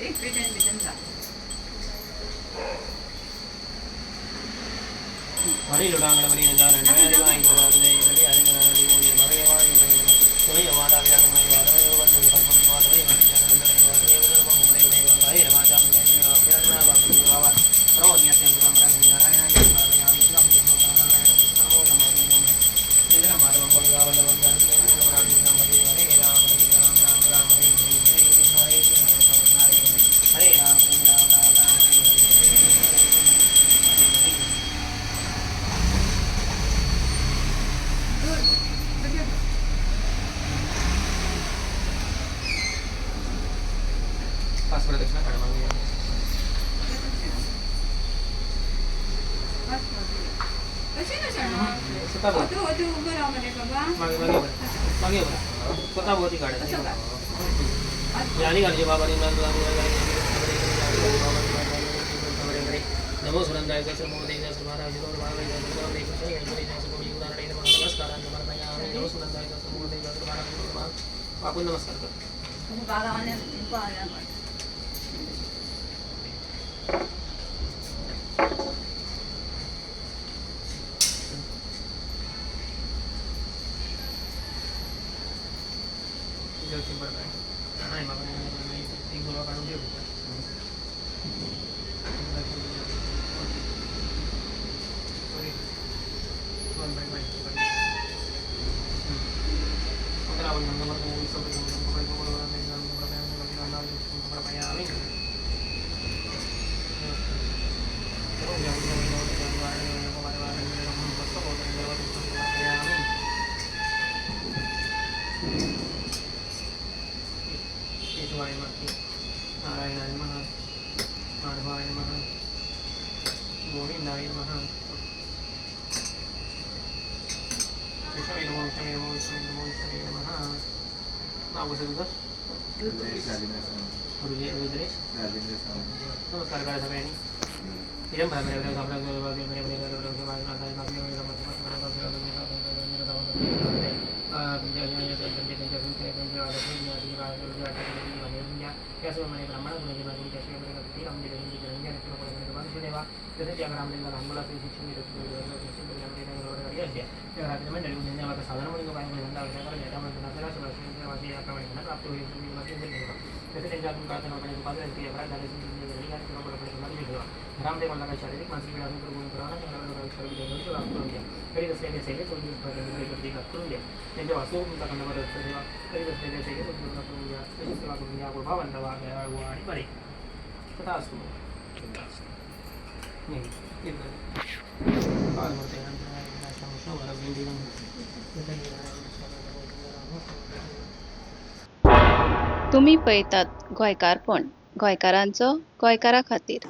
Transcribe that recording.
एक पेट आणि बेसन जा वरी लुडांगड़ वरी नजार अंडे वाई बराबर दे वरी हरि कराने दी बोले मरे वाई वही हमारा भी आगे मैं बात में वो बंद कर दूंगा बात वही मैं जाने अंदर ही बात में उधर हम बड़े बड़े भाई रमाजा में प्यार ना बात में बाबा रो निया ते हम हमरा नहीं आ रहा है ये बात में हम इतना मुझे ना ना ना वो हमारे में इधर हमारे हम बंगा वाला बंगा हमरा भी ना मरे हरे राम राम राम हरे हरे कृष्ण हरे कृष्ण हरे राम राम राम राम पास प्रदक्षिणा काढा मागे कशी ना चढणार स्वतः बोल होते उभं राहा म्हणे बाबा मागे मागे बोल मागे बोल स्वतः बोलती काढायची कसं काय यानी करजे बाबा ने मान नमो सुनंदाय जय नमो देव जय महाराज जय महाराज जय नमो देव जय जय जय गोविंद नारायण नमस्कार नमस्कार नमो सुनंदाय जय नमो देव जय महाराज आपण नमस्कार कर बाबा आणि पाया जय बरं नाही बाबा नाही एक गोळा काढून ठेव नारायणाय नमः माधवाय नमः गोविंदाय नमः विष्णवे नमो विष्णवे नमो विष्णवे नमो विष्णवे नमः नाव कसं तुझं गुरुजी रुद्रेश नमस्कार करा सगळ्यांनी इरम भागरे आपला रामदेव मला काही शारीरिक मानसिक करून करीत असलेल्या सेवेत करून द्या त्यांच्या वास्तव तुमचा खंडवर सेवा करीत असलेल्या सेवेत पूर्ण करून द्या तशी सेवा करून द्या गोभावंत वाघ आणि बरे तथा असतो तुम्ही पळतात गोंयकारपण गोंयकारांचो गोंयकारा खातीर.